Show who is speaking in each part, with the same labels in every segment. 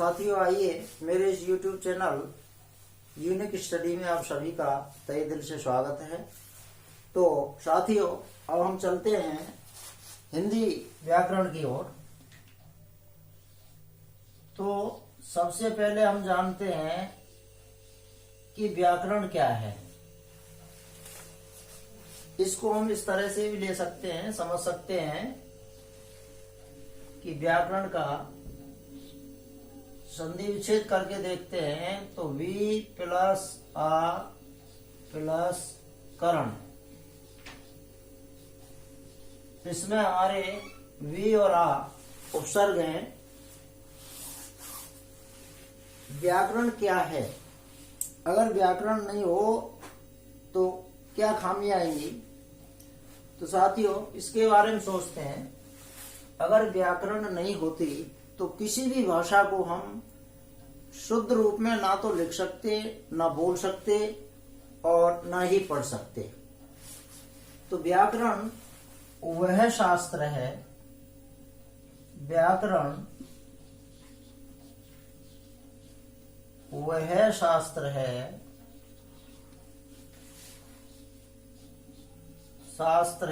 Speaker 1: साथियों, आइए मेरे इस YouTube चैनल यूनिक स्टडी में आप सभी का तहे दिल से स्वागत है। तो साथियों, अब हम चलते हैं हिंदी व्याकरण की ओर। तो सबसे पहले हम जानते हैं कि व्याकरण क्या है। इसको हम इस तरह से भी ले सकते हैं, समझ सकते हैं कि व्याकरण का संधि विच्छेद करके देखते हैं तो वी प्लस आ प्लस करण, इसमें हमारे वी और आ उपसर्ग हैं। व्याकरण क्या है? अगर व्याकरण नहीं हो तो क्या खामियां आएंगी? तो साथियों, इसके बारे में सोचते हैं। अगर व्याकरण नहीं होती तो किसी भी भाषा को हम शुद्ध रूप में ना तो लिख सकते, ना बोल सकते और ना ही पढ़ सकते। तो व्याकरण वह शास्त्र है, व्याकरण वह शास्त्र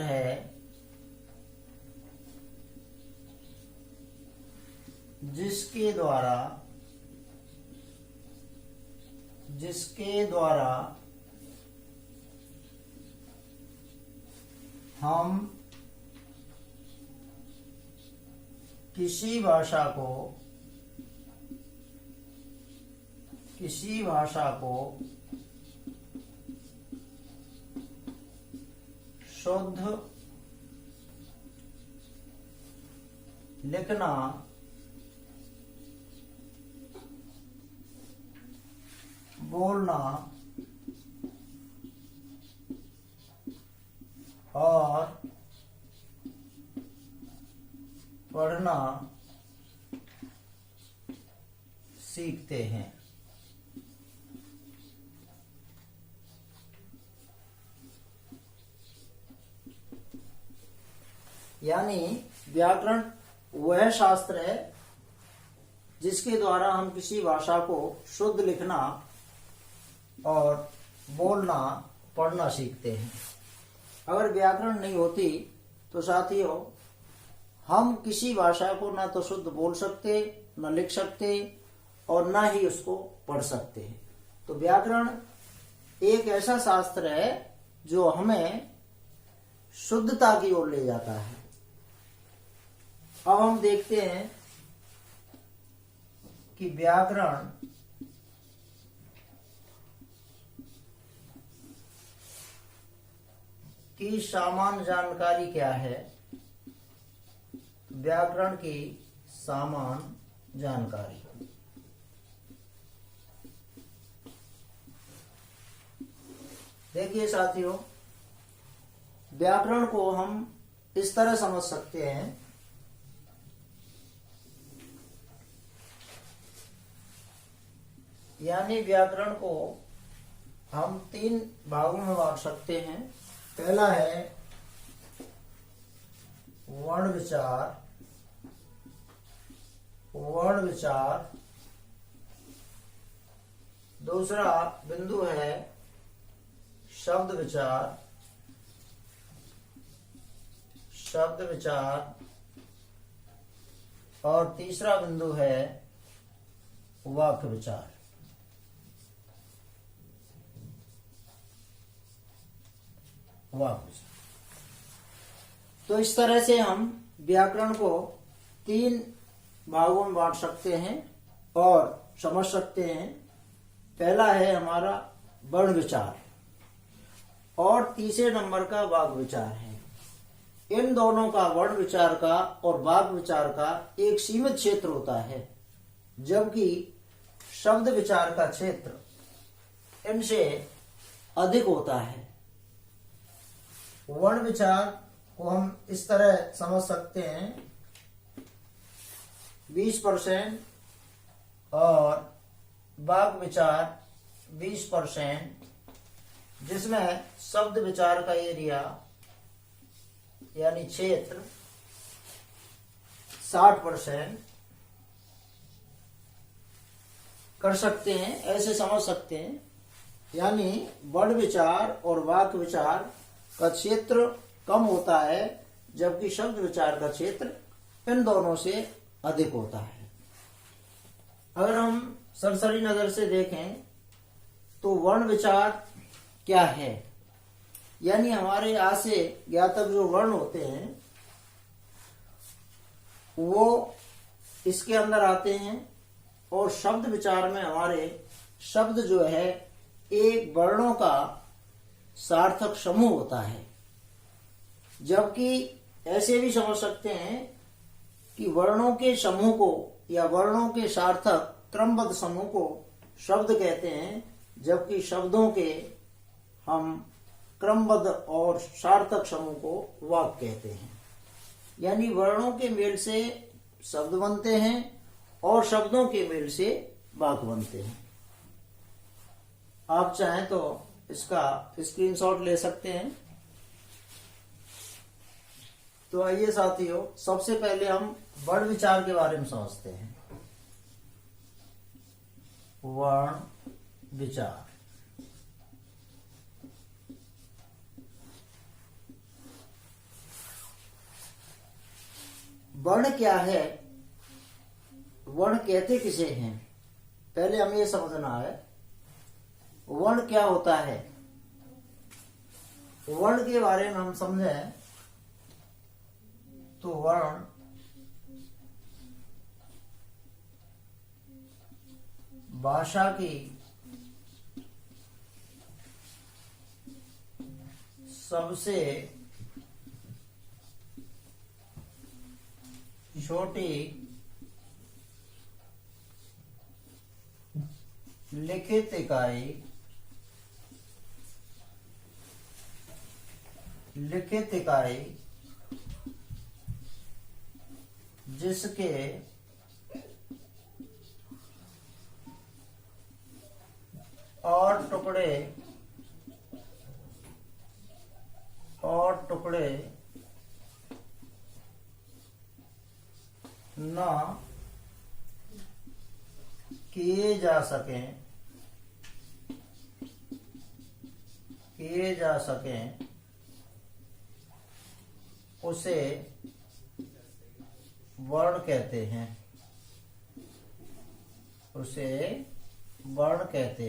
Speaker 1: है, जिसके द्वारा हम किसी भाषा को शुद्ध लिखना बोलना और पढ़ना सीखते हैं। यानी व्याकरण वह शास्त्र है जिसके द्वारा हम किसी भाषा को शुद्ध लिखना और बोलना पढ़ना सीखते हैं। अगर व्याकरण नहीं होती तो साथियों, हम किसी भाषा को ना तो शुद्ध बोल सकते, ना लिख सकते और ना ही उसको पढ़ सकते हैं। तो व्याकरण एक ऐसा शास्त्र है जो हमें शुद्धता की ओर ले जाता है। अब हम देखते हैं कि व्याकरण की सामान्य जानकारी क्या है। व्याकरण की सामान्य जानकारी, देखिए साथियों, व्याकरण को हम इस तरह समझ सकते हैं। यानी व्याकरण को हम 3 भागों में बांट सकते हैं। पहला है वर्ण विचार, दूसरा बिंदु है शब्द विचार और तीसरा बिंदु है वाक्य विचार। तो इस तरह से हम व्याकरण को 3 भागों में बांट सकते हैं और समझ सकते हैं। पहला है हमारा वर्ण विचार और तीसरे नंबर का वाक्य विचार है। इन दोनों का, वर्ण विचार का और वाक्य विचार का, एक सीमित क्षेत्र होता है, जबकि शब्द विचार का क्षेत्र इनसे अधिक होता है। वर्ण विचार को हम इस तरह समझ सकते हैं, 20% और वाक्य विचार 20%, जिसमें शब्द विचार का एरिया यानी क्षेत्र 60% कर सकते हैं, ऐसे समझ सकते हैं। यानी वर्ण विचार और वाक्य विचार का क्षेत्र कम होता है, जबकि शब्द विचार का क्षेत्र इन दोनों से अधिक होता है। अगर हम सरसरी नजर से देखें तो वर्ण विचार क्या है, यानी हमारे आज से ज्ञातक जो वर्ण होते हैं वो इसके अंदर आते हैं, और शब्द विचार में हमारे शब्द जो है एक वर्णों का सार्थक समूह होता है। जबकि ऐसे भी समझ सकते हैं कि वर्णों के समूह को या वर्णों के सार्थक क्रमबद्ध समूह को शब्द कहते हैं, जबकि शब्दों के हम क्रमबद्ध और सार्थक समूह को वाक्य कहते हैं। यानी वर्णों के मेल से शब्द बनते हैं और शब्दों के मेल से वाक्य बनते हैं। आप चाहें तो इसका स्क्रीनशॉट ले सकते हैं। तो आइए साथियों, सबसे पहले हम वर्ण विचार के बारे में समझते हैं। वर्ण विचार वर्ण क्या है, वर्ण कहते किसे हैं, पहले हमें ये समझना है वर्ण क्या होता है। वर्ण के बारे में हम समझें तो वर्ण भाषा की सबसे छोटी लिखित इकाई जिसके और टुकड़े न किए जा सकें उसे वर्ण कहते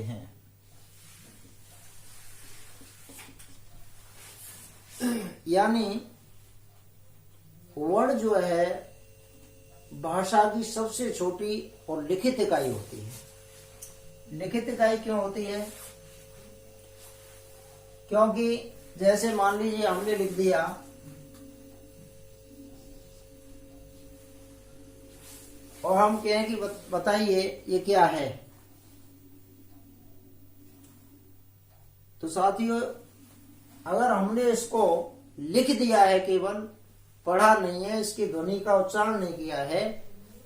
Speaker 1: हैं, यानी वर्ण जो है भाषा की सबसे छोटी और लिखित इकाई होती है। लिखित इकाई क्यों होती है? क्योंकि जैसे मान लीजिए हमने लिख दिया और हम कहें कि बताइए ये क्या है, तो साथियों अगर हमने इसको लिख दिया है, केवल पढ़ा नहीं है, इसकी ध्वनि का उच्चारण नहीं किया है,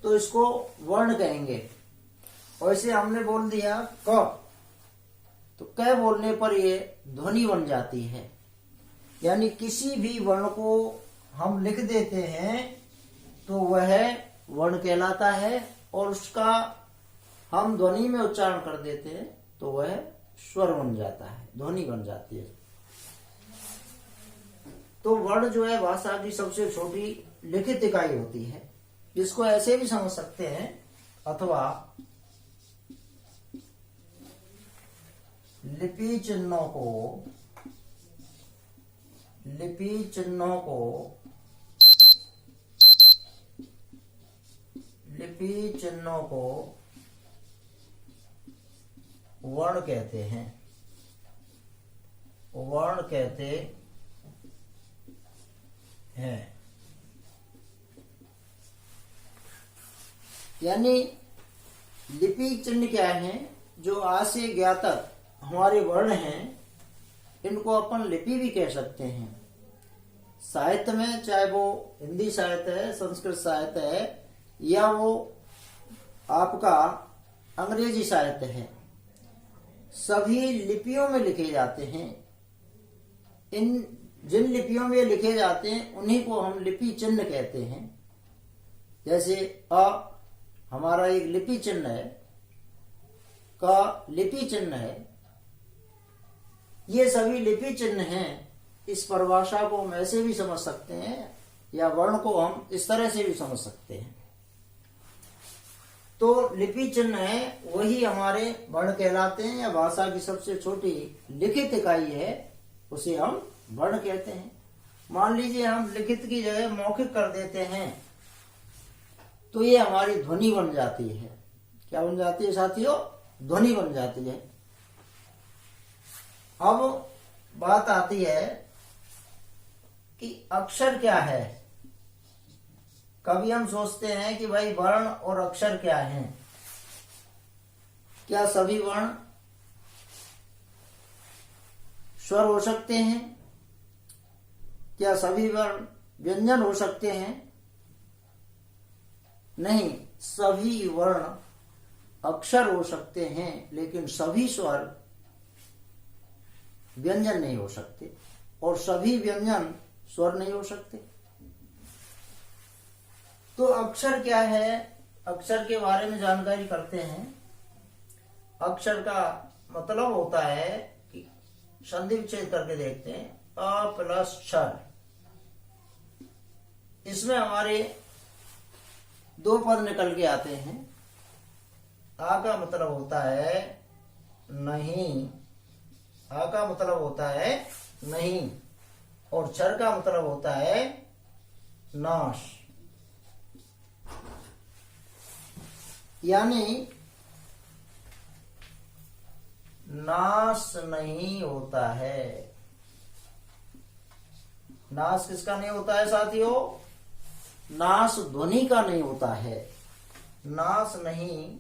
Speaker 1: तो इसको वर्ण कहेंगे। और इसे हमने बोल दिया क, तो क बोलने पर ये ध्वनि बन जाती है। यानी किसी भी वर्ण को हम लिख देते हैं तो वह वर्ण कहलाता है, और उसका हम ध्वनि में उच्चारण कर देते हैं तो वह स्वर बन जाता है, ध्वनि बन जाती है। तो वर्ण जो है भाषा की सबसे छोटी लिखित इकाई होती है, जिसको ऐसे भी समझ सकते हैं, अथवा लिपि चिन्हों को वर्ण कहते हैं, यानी लिपि चिन्ह क्या है? जो आज से ज्ञातक हमारे वर्ण हैं, इनको अपन लिपि भी कह सकते हैं। साहित्य में, चाहे वो हिंदी साहित्य है, संस्कृत साहित्य है, या वो आपका अंग्रेजी साहित्य है, सभी लिपियों में लिखे जाते हैं। इन जिन लिपियों में लिखे जाते हैं उन्हीं को हम लिपि चिन्ह कहते हैं। जैसे अ हमारा एक लिपि चिन्ह है, का लिपि चिन्ह है। ये सभी लिपि चिन्ह हैं। इस परिभाषा को हम ऐसे भी समझ सकते हैं या वर्ण को हम इस तरह से भी समझ सकते हैं। तो लिपि चिन्ह है वही हमारे वर्ण कहलाते हैं, या भाषा की सबसे छोटी लिखित इकाई है उसे हम वर्ण कहते हैं। मान लीजिए हम लिखित की जगह मौखिक कर देते हैं तो ये हमारी ध्वनि बन जाती है। क्या बन जाती है साथियों? ध्वनि बन जाती है। अब बात आती है कि अक्षर क्या है। कभी हम सोचते हैं कि भाई वर्ण और अक्षर क्या हैं। क्या सभी वर्ण स्वर हो सकते हैं? क्या सभी वर्ण व्यंजन हो सकते हैं? नहीं, सभी वर्ण अक्षर हो सकते हैं, लेकिन सभी स्वर व्यंजन नहीं हो सकते, और सभी व्यंजन स्वर नहीं हो सकते। तो अक्षर क्या है? अक्षर के बारे में जानकारी करते हैं। अक्षर का मतलब होता है कि संधि विच्छेद करके देखते हैं, अ प्लस क्षर। इसमें हमारे दो पद निकल के आते हैं। आ का मतलब होता है नहीं, आ का मतलब होता है नहीं, और क्षर का मतलब होता है नाश। यानी नाश नहीं होता है। नाश किसका नहीं होता है साथियों? नाश ध्वनि का नहीं होता है। नाश नहीं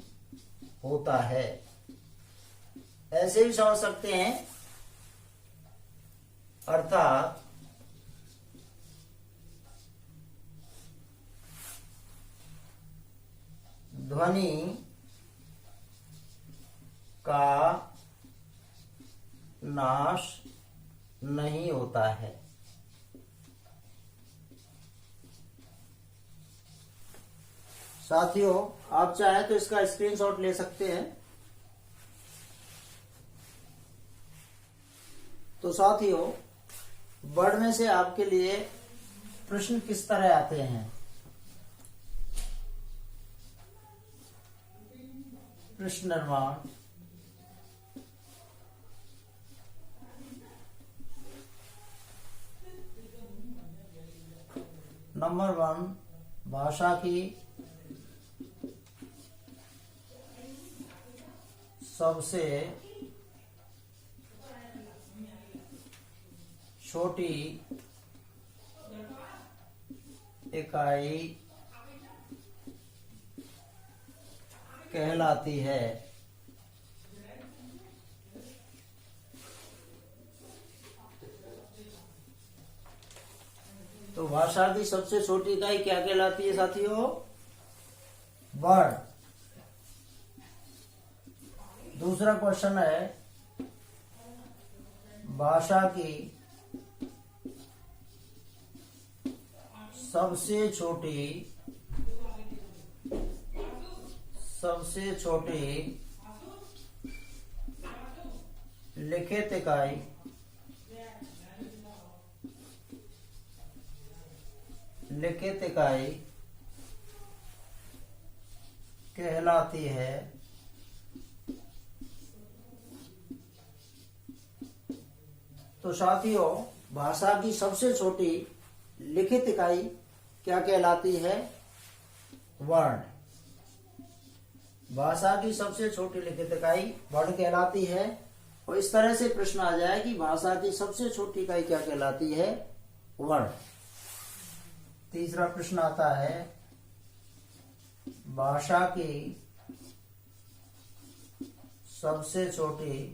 Speaker 1: होता है। ऐसे भी समझ सकते हैं, अर्थात ध्वनि का नाश नहीं होता है। साथियों, आप चाहें तो इसका स्क्रीनशॉट ले सकते हैं। तो साथियों, वर्ड में से आपके लिए प्रश्न किस तरह आते हैं? प्रश्न निर्माण। नंबर 1, भाषा की सबसे छोटी इकाई कहलाती है। तो भाषा की सबसे छोटी इकाई क्या कहलाती है साथियों? वर्ड। दूसरा क्वेश्चन है, भाषा की सबसे छोटी लिखित इकाई कहलाती है। तो साथियों, भाषा की सबसे छोटी लिखित इकाई क्या कहलाती है? वर्ण। भाषा की सबसे छोटी लिखित इकाई वर्ण कहलाती है। और इस तरह से प्रश्न आ जाए कि भाषा की सबसे छोटी इकाई क्या कहलाती है? वर्ण। तीसरा प्रश्न आता है, भाषा की सबसे छोटी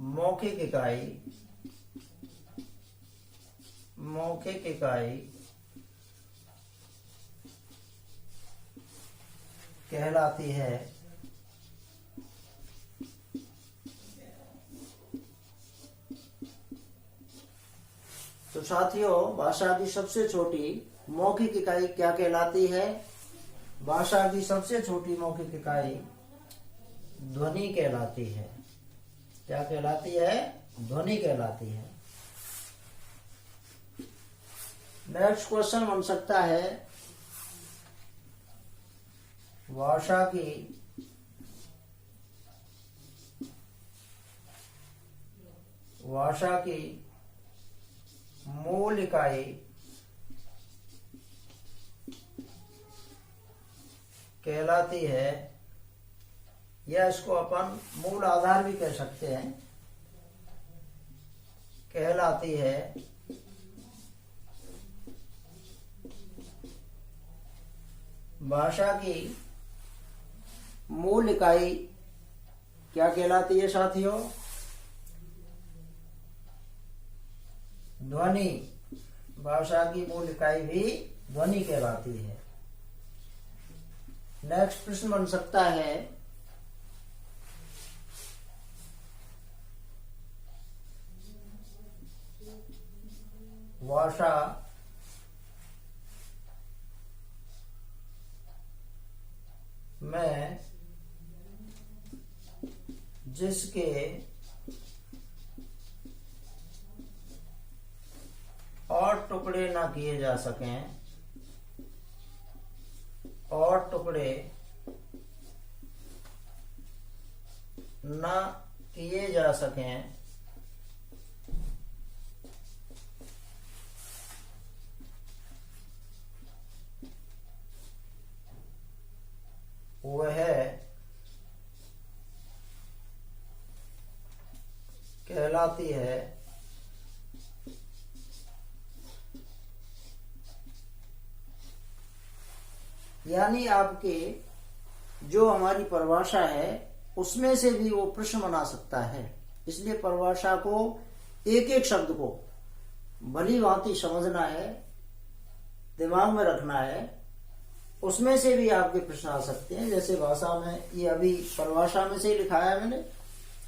Speaker 1: मौखिक इकाई कहलाती है। तो साथियों, भाषा की सबसे छोटी मौखिक इकाई क्या कहलाती है? भाषा की सबसे छोटी मौखिक इकाई ध्वनि कहलाती है। क्या कहलाती है? ध्वनि कहलाती है। नेक्स्ट क्वेश्चन बन सकता है, भाषा की मूल इकाई कहलाती है, या इसको अपन मूल आधार भी कह सकते हैं, कहलाती है भाषा की मूल इकाई क्या कहलाती है साथियों? ध्वनि। भाषा की मूल इकाई भी ध्वनि कहलाती है। नेक्स्ट प्रश्न बन सकता है, भाषा में जिसके और टुकड़े ना किए जा सकें, और टुकड़े ना किए जा सकें, वह कहलाती है यानी आपके जो हमारी परिभाषा है उसमें से भी वो प्रश्न बना सकता है। इसलिए परिभाषा को एक एक शब्द को भली भांति समझना है, दिमाग में रखना है। उसमें से भी आपके प्रश्न आ सकते हैं। जैसे भाषा में, ये अभी परिभाषा में से ही लिखा है मैंने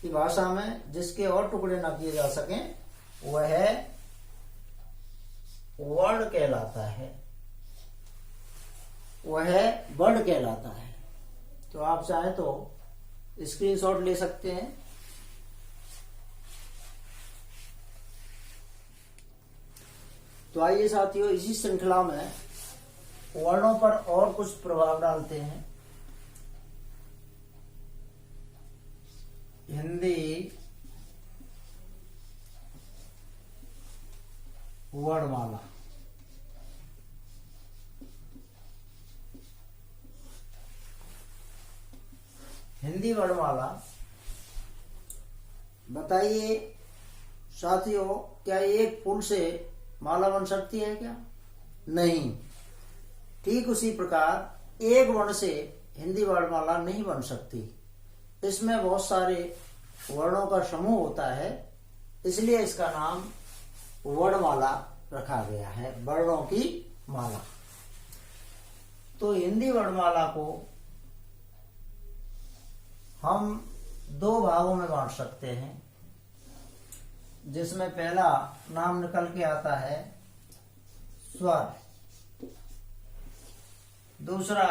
Speaker 1: कि भाषा में जिसके और टुकड़े ना किए जा सकें वह वर्ड कहलाता है, वह वर्ड कहलाता है। तो आप चाहें तो स्क्रीनशॉट ले सकते हैं। तो आइए साथियों, इसी श्रृंखला में वर्णों पर और कुछ प्रभाव डालते हैं। हिंदी वर्णमाला। हिंदी वर्णमाला, बताइए साथियों, क्या एक फूल से माला बन सकती है क्या? नहीं। ठीक उसी प्रकार एक वर्ण से हिंदी वर्णमाला नहीं बन सकती। इसमें बहुत सारे वर्णों का समूह होता है, इसलिए इसका नाम वर्णमाला रखा गया है, वर्णों की माला। तो हिंदी वर्णमाला को हम दो भागों में बांट सकते हैं, जिसमें पहला नाम निकल के आता है स्वर, दूसरा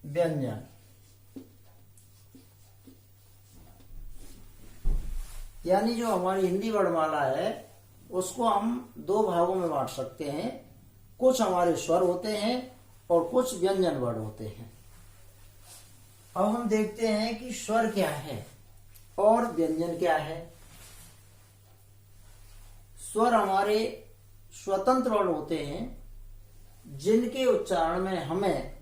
Speaker 1: व्यंजन। यानी जो हमारी हिंदी वर्णमाला है उसको हम दो भागों में बांट सकते हैं। कुछ हमारे स्वर होते हैं और कुछ व्यंजन वर्ण होते हैं। अब हम देखते हैं कि स्वर क्या है और व्यंजन क्या है। स्वर हमारे स्वतंत्र वर्ण होते हैं, जिनके उच्चारण में हमें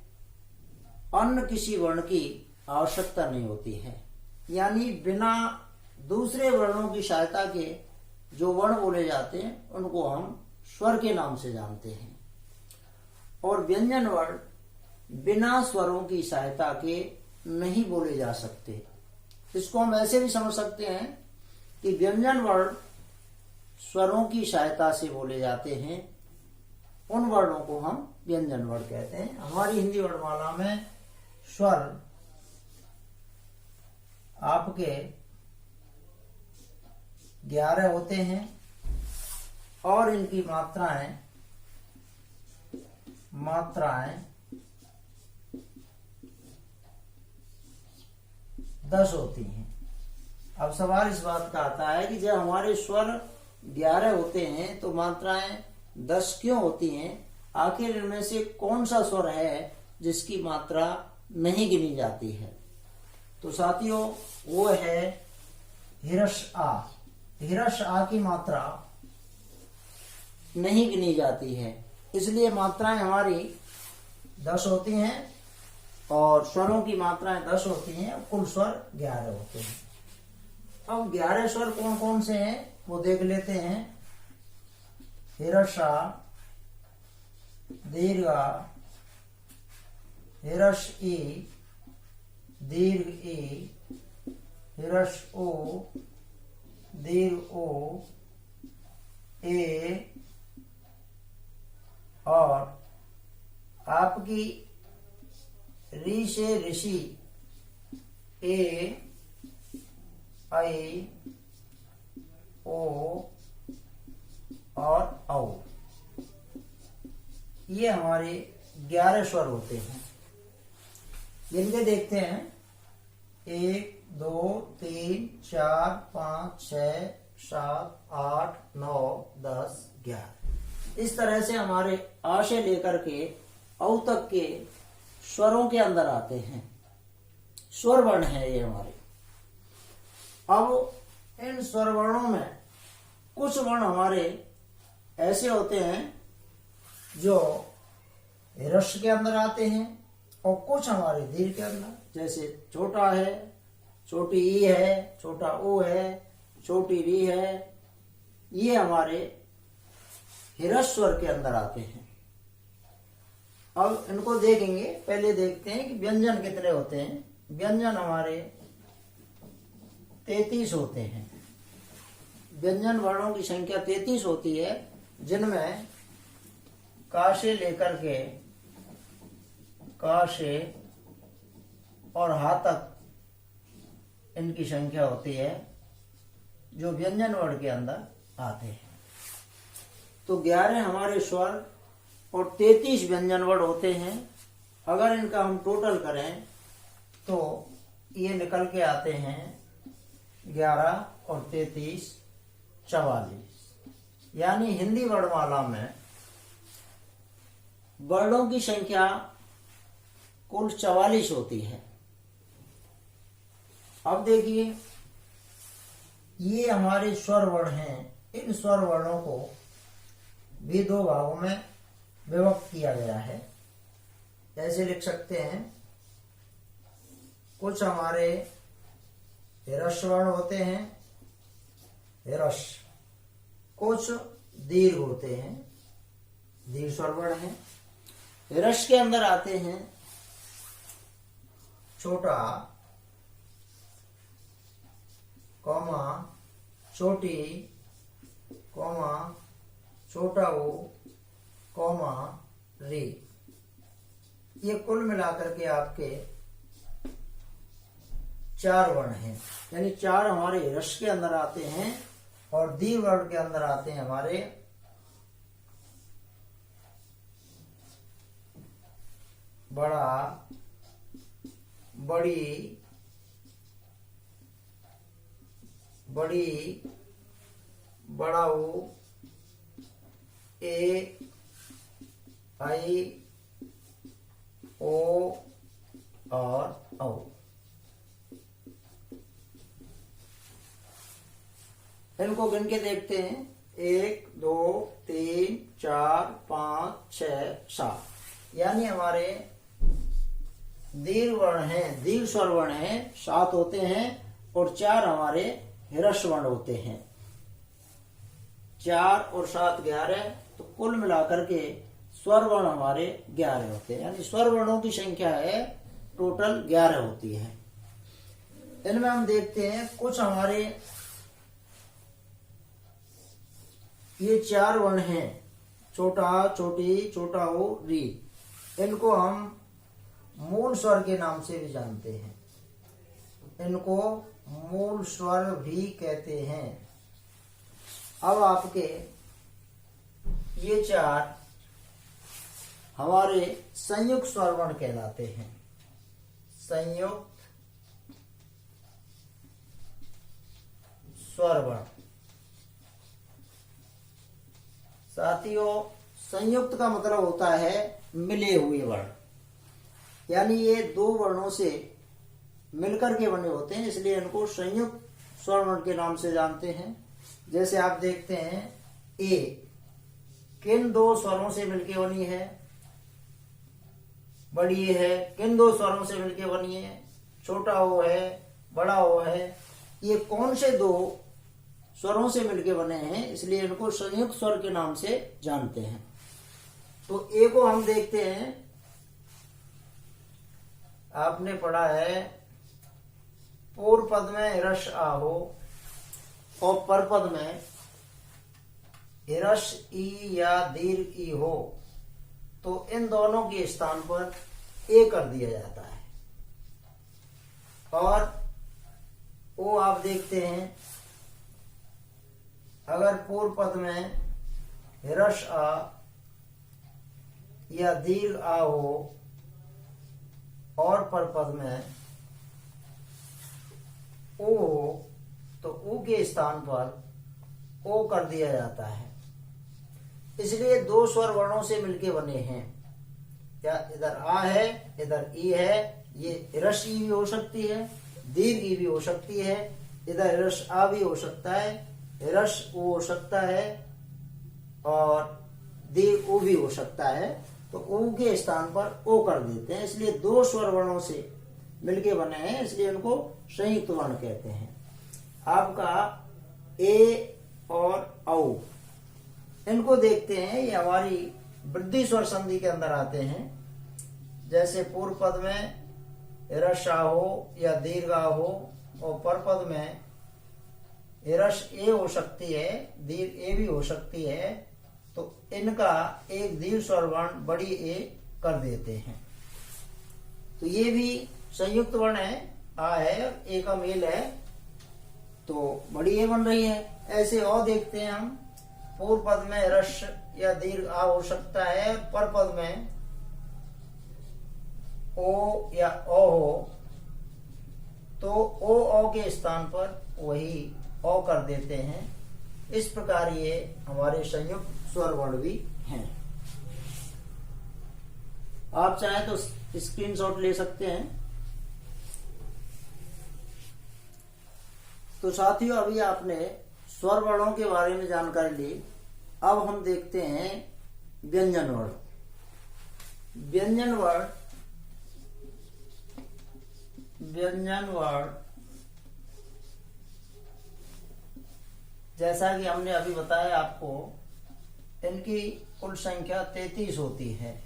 Speaker 1: अन्य किसी वर्ण की आवश्यकता नहीं होती है। यानी बिना दूसरे वर्णों की सहायता के जो वर्ण बोले जाते हैं उनको हम स्वर के नाम से जानते हैं। और व्यंजन वर्ण बिना स्वरों की सहायता के नहीं बोले जा सकते। इसको हम ऐसे भी समझ सकते हैं कि व्यंजन वर्ण स्वरों की सहायता से बोले जाते हैं, उन वर्णों को हम व्यंजन वर्ण कहते हैं। हमारी हिंदी वर्णमाला में स्वर आपके 11 होते हैं और इनकी मात्राएं 10 होती हैं। अब सवाल इस बात का आता है कि जब हमारे स्वर 11 होते हैं तो मात्राएं 10 क्यों होती हैं? आखिर इनमें से कौन सा स्वर है जिसकी मात्रा नहीं गिनी जाती है? तो साथियों, वो है हिरस आ। हिरस आ की मात्रा नहीं गिनी जाती है, इसलिए मात्राएं हमारी 10 होती हैं और स्वरों की मात्राएं 10 होती हैं, कुल स्वर 11 होते हैं। अब 11 स्वर कौन कौन से हैं वो देख लेते हैं। हिरसा, दीर्घा, हिरस ई, दीर्घ ई, हिरस ओ, दीर्घ ओ, ए, और आपकी री से ऋषि ए, आई, ओ और औ। ये हमारे 11 स्वर होते हैं। गिनके देखते हैं। 1 2 3 4 5 6 7 8 9 10 11। इस तरह से हमारे आ से लेकर के औ तक के स्वरों के अंदर आते हैं। स्वर वर्ण है ये हमारे। अब इन स्वर वर्णों में कुछ वर्ण हमारे ऐसे होते हैं जो रस के अंदर आते हैं और कुछ हमारे दीर्घ के अंदर, जैसे छोटा है, छोटी ई है, छोटा ओ है, छोटी री है, ये हमारे हिरस स्वर के अंदर आते हैं। अब इनको देखेंगे। पहले देखते हैं कि व्यंजन कितने होते हैं। व्यंजन हमारे 33 होते हैं। व्यंजन वर्णों की संख्या 33 होती है, जिनमें का से लेकर के का से और हा तक इनकी संख्या होती है, जो व्यंजन वर्ण के अंदर आते हैं। तो 11 हमारे स्वर और 33 व्यंजन वर्ण होते हैं। अगर इनका हम टोटल करें तो ये निकल के आते हैं 11 और 33 44। यानी हिंदी वर्णमाला में वर्णों की संख्या कुल 44 होती है। अब देखिए, ये हमारे स्वर वर्ण हैं। इन स्वर वर्णों को भी 2 भागों में विभक्त किया गया है। ऐसे लिख सकते हैं। कुछ हमारे हिरस वर्ण होते हैं, हिरस। कुछ दीर्घ होते हैं, दीर्घ स्वर वर्ण है। हिरस के अंदर आते हैं छोटा, कौमा, छोटी, कौमा, छोटा ओ, कौमा, रे। ये कुल मिलाकर के आपके 4 वर्ण हैं। यानी 4 हमारे हिरस के अंदर आते हैं और दीर्घ वर्ण के अंदर आते हैं हमारे बड़ा, बड़ी, बड़ी, बड़ा ओ, ए, आई, ओ और औ। इनको गिन के देखते हैं। 1 2 3 4 5 6 7। यानी हमारे दीर्घ वर्ण हैं, दीर्घ स्वर वर्ण हैं 7 होते हैं और 4 हमारे हिरस वर्ण होते हैं। 4 और 7 11, तो कुल मिलाकर के स्वर वर्ण हमारे 11 होते हैं। यानी स्वर वर्णों की संख्या है टोटल 11 होती है। इनमें हम देखते हैं कुछ हमारे ये 4 वर्ण हैं, छोटा, छोटी, छोटा ओ, री। इनको हम मूल स्वर के नाम से भी जानते हैं। इनको मूल स्वर भी कहते हैं। अब आपके ये 4 हमारे संयुक्त स्वर वर्ण कहलाते हैं। संयुक्त स्वर वर्ण। साथियों, संयुक्त का मतलब होता है मिले हुए वर्ण, यानी ये 2 वर्णों से मिलकर के बने होते हैं, इसलिए इनको संयुक्त स्वर वर्ण के नाम से जानते हैं। जैसे आप देखते हैं ए किन 2 स्वरों से मिलकर बनी है, बड़ी ए है, किन 2 स्वरों से मिलकर बनी है, छोटा ओ है, बड़ा ओ है। ये कौन से 2 स्वरों से मिलकर बने हैं, इसलिए इनको संयुक्त स्वर के नाम से जानते हैं। तो ए को हम देखते हैं, आपने पढ़ा है पूर्व पद में रस आ हो और पर पद में रस ई या दीर्घ ई हो, तो इन दोनों के स्थान पर ए कर दिया जाता है। और वो आप देखते हैं, अगर पूर्व पद में रस आ या दीर्घ आ हो और पर पद में ओ हो, तो ऊ के स्थान पर ओ कर दिया जाता है। इसलिए 2 स्वर वर्णों से मिलके बने हैं। क्या इधर आ है, इधर ई है, ये रस ई भी हो सकती है, दीर्घ ई भी हो सकती है, इधर रस आ भी हो सकता है, रस ओ हो सकता है और दीर्घ ओ भी हो सकता है। तो ओ के स्थान पर ओ कर देते हैं, इसलिए 2 स्वर वर्णों से मिलके बने हैं, इसलिए इनको संयुक्त वर्ण कहते हैं। आपका ए और औ, इनको देखते हैं, ये हमारी वृद्धि स्वर संधि के अंदर आते हैं। जैसे पूर्व पद में रस आ हो या दीर्घ आ हो और पर पद में रस ए हो सकती है, दीर्घ ए भी हो सकती है, तो इनका एक दीर्घ स्वर वर्ण बड़ी ए कर देते हैं। तो ये भी संयुक्त वर्ण है, आ है, ए का मेल है, तो बड़ी ए बन रही है। ऐसे और देखते हैं हम, पूर्व पद में रस या दीर्घ आ हो सकता है, पर पद में ओ या ओ हो, तो ओ के स्थान पर वही ओ कर देते हैं। इस प्रकार ये हमारे संयुक्त स्वर वर्ण भी हैं। आप चाहें तो स्क्रीनशॉट ले सकते हैं। तो साथियों, अभी आपने स्वर वर्णों के बारे में जानकारी ली। अब हम देखते हैं व्यंजन वर्ण। व्यंजन वर्ण जैसा कि हमने अभी बताया आपको, इनकी कुल संख्या 33 होती है,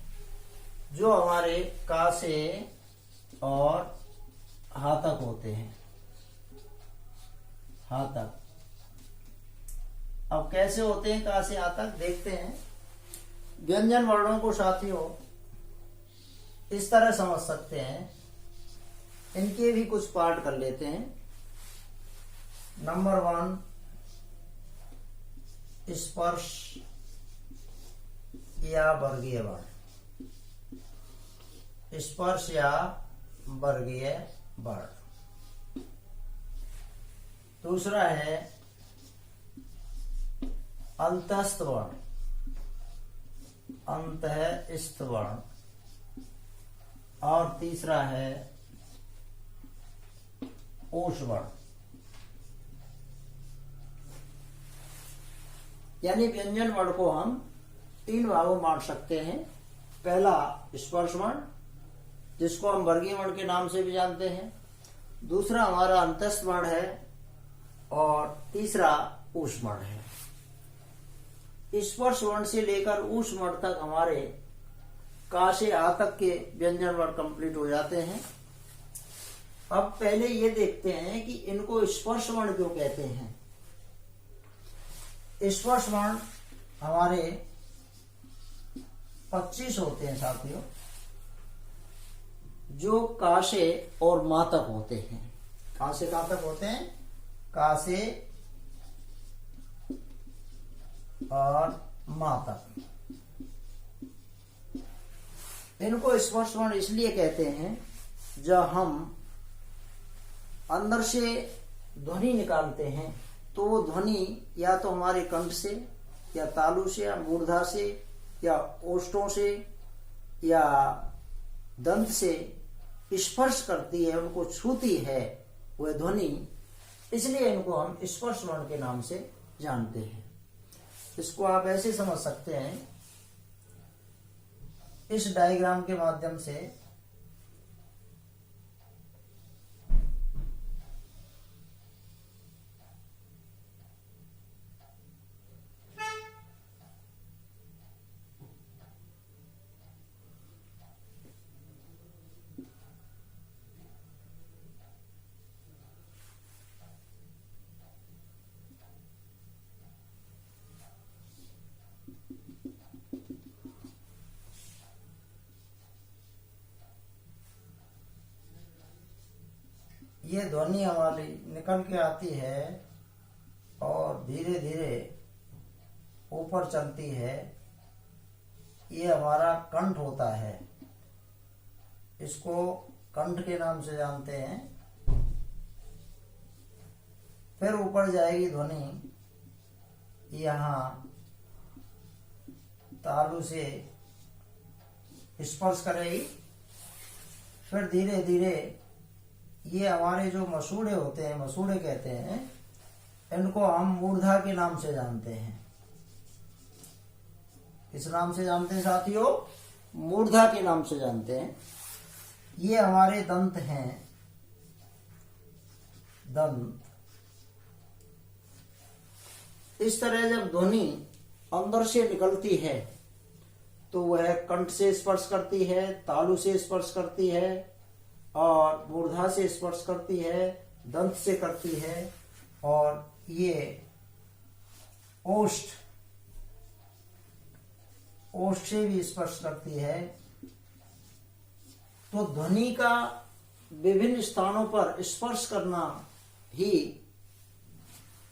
Speaker 1: जो हमारे का से और हा तक होते हैं। हा तक। अब कैसे होते हैं का से हा तक, देखते हैं। व्यंजन वर्णों को साथियों इस तरह समझ सकते हैं, इनके भी कुछ पार्ट कर लेते हैं। नंबर 1, स्पर्श या वर्गीय वर्ण। स्पर्श या वर्गीय वर्ण। दूसरा है अंतस्थ वर्ण, अंतःस्थ वर्ण। और तीसरा है ओष वर्ण। यानी व्यंजन वर्ण को हम 3 भागों में बांट सकते हैं। पहला स्पर्श वर्ण, जिसको हम वर्गीय वर्ण के नाम से भी जानते हैं। दूसरा हमारा अंतस्थ वर्ण है और तीसरा ऊष्म वर्ण है। स्पर्श वर्ण से लेकर ऊष्म वर्ण तक हमारे का से आ तक के व्यंजन वर्ण कंप्लीट हो जाते हैं। अब पहले ये देखते हैं कि इनको स्पर्श वर्ण क्यों कहते हैं। स्पर्श वर्ण हमारे 25 होते हैं साथियों, जो का से और मा तक होते हैं। का से कहां तक होते हैं? का से और मां तक। इनको स्पर्श वर्ण इसलिए कहते हैं जब हम अंदर से ध्वनि निकालते हैं तो वो ध्वनि या तो हमारे कंठ से या तालु से या मूर्धा से या ओष्ठों से या दंत से स्पर्श करती है, उनको छूती है वह ध्वनि, इसलिए इनको हम स्पर्श वर्ण के नाम से जानते हैं। इसको आप ऐसे समझ सकते हैं इस डायग्राम के माध्यम से। ये ध्वनि हमारी निकल के आती है और धीरे धीरे ऊपर चलती है, ये हमारा कंठ होता है, इसको कंठ के नाम से जानते हैं। फिर ऊपर जाएगी ध्वनि, यहाँ तालु से स्पर्श करेगी, फिर धीरे धीरे ये हमारे जो मसूड़े होते हैं, मसूड़े कहते हैं, इनको हम मूर्धा के नाम से जानते हैं। किस नाम से जानते हैं साथियों? मूर्धा के नाम से जानते हैं। ये हमारे दंत हैं, दंत। इस तरह जब ध्वनि अंदर से निकलती है तो वह कंठ से स्पर्श करती है, तालु से स्पर्श करती है और मूर्धा से स्पर्श करती है, दंत से करती है और ये ओष्ठ से भी स्पर्श करती है। तो ध्वनि का विभिन्न स्थानों पर स्पर्श करना ही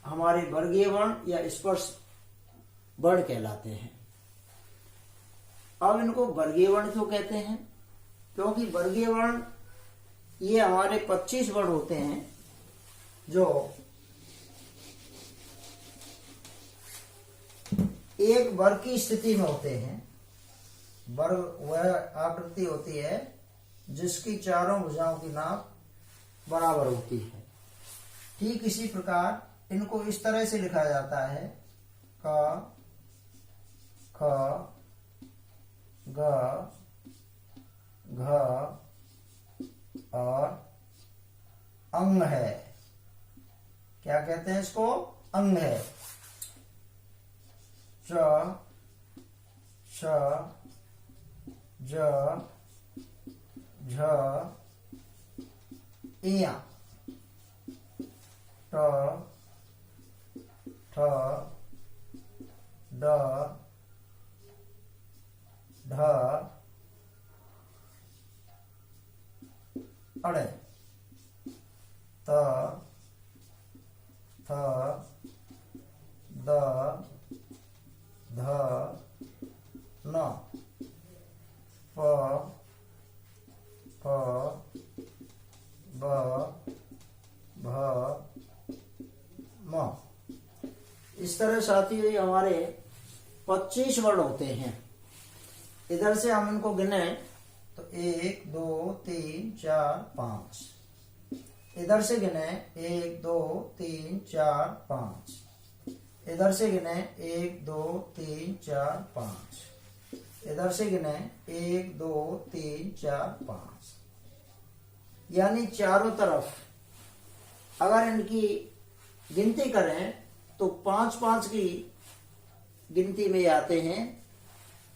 Speaker 1: हमारे वर्गीय वर्ण या स्पर्श वर्ण कहलाते हैं। अब इनको वर्गीय वर्ण क्यों कहते हैं? क्योंकि वर्गीय वर्ण ये हमारे 25 वर्ण होते हैं जो एक वर्ग की स्थिति में होते हैं। वर्ग वह आकृति होती है जिसकी चारों भुजाओं की नाप बराबर होती है। ठीक इसी प्रकार इनको इस तरह से लिखा जाता है क, ख, ग, घ और अंग है। क्या कहते हैं इसको? अंग है। च, श, ज, झ, इया, ट, ठ, ड, ढ, अड़े, त, थ, द, ध, न, प, फ, ब, भ, म। इस तरह साथियों ये हमारे 25 वर्ण होते हैं। इधर से हम इनको गिने तो 1 2 3 4 5। इधर से गिने 1 2 3 4 5। इधर से गिने 1 2 3 4 5। इधर से गिने 1 2 3 4 5। यानी चारों तरफ अगर इनकी गिनती करें तो 5-5 की गिनती में आते हैं।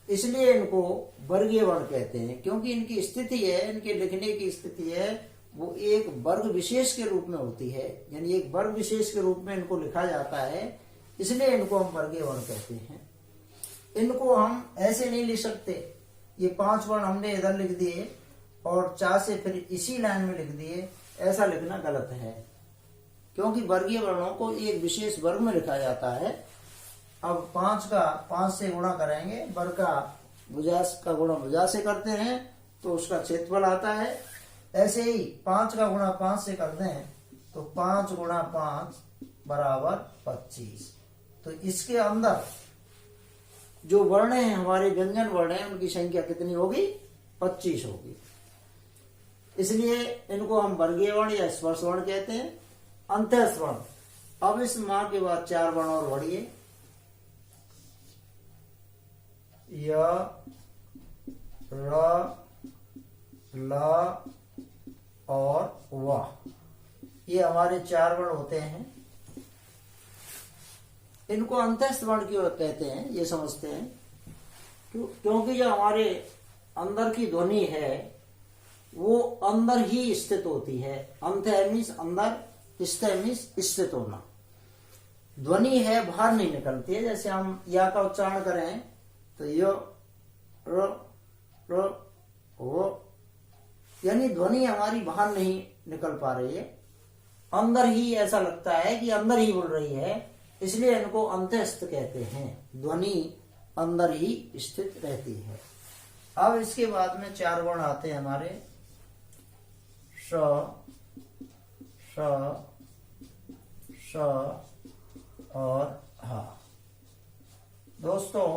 Speaker 1: इसलिए इनको वर्गीय वर्ण कहते हैं, क्योंकि इनकी स्थिति है, इनके लिखने की स्थिति है, वो एक वर्ग विशेष के रूप में होती है। यानी एक वर्ग विशेष के रूप में इनको लिखा जाता है, इसलिए इनको हम वर्गीय वर्ण कहते हैं। इनको हम ऐसे नहीं लिख सकते, ये 5 वर्ण हमने इधर लिख दिए और 4 से फिर इसी लाइन में लिख दिए, ऐसा लिखना गलत है। क्योंकि वर्गीय वर्णों को एक विशेष वर्ग में लिखा जाता है अब 5 का 5 से गुणा करेंगे, वर्ग का भुजा का गुणा भुजा से करते हैं तो उसका क्षेत्रफल आता है। ऐसे ही 5 का गुणा 5 से करते हैं तो 5 गुणा 5 बराबर 25। तो इसके अंदर जो वर्ण है, हमारे व्यंजन वर्ण है, उनकी संख्या कितनी होगी? 25 होगी। इसलिए इनको हम वर्गीय वर्ण या स्पर्श वर्ण कहते हैं। अंतःस्थ वर्ण, अब इस माँ के बाद 4 वर्ण और बढ़िए, य, र, ल और व, ये हमारे 4 वर्ण होते हैं। इनको अंतःस्थ वर्ण क्यों कहते हैं ये समझते हैं। क्योंकि जो हमारे अंदर की ध्वनि है वो अंदर ही स्थित होती है। अंतः मीन्स अंदर, स्थ मीन्स स्थित होना। ध्वनि है बाहर नहीं निकलती है। जैसे हम या का उच्चारण करें तो यो, र, र, वो, यानी ध्वनि हमारी बाहर नहीं निकल पा रही है, अंदर ही ऐसा लगता है कि अंदर ही बोल रही है, इसलिए इनको अंतःस्थ कहते हैं। ध्वनि अंदर ही स्थित रहती है। अब इसके बाद में 4 वर्ण आते हैं हमारे, श, श, श और हा। दोस्तों,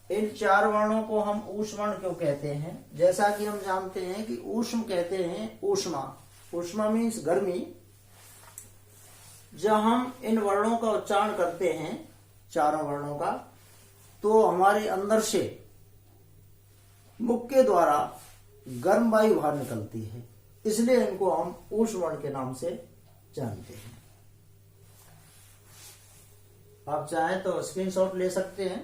Speaker 1: इन 4 वर्णों को हम ऊष्म वर्ण क्यों कहते हैं? जैसा कि हम जानते हैं कि ऊष्म कहते हैं ऊष्मा, ऊष्मा मीन्स गर्मी। जब हम इन वर्णों का उच्चारण करते हैं, चारों वर्णों का, तो हमारे अंदर से मुख के द्वारा गर्म वायु बाहर निकलती है, इसलिए इनको हम ऊष्म वर्ण के नाम से जानते हैं। आप चाहें तो स्क्रीनशॉट ले सकते हैं।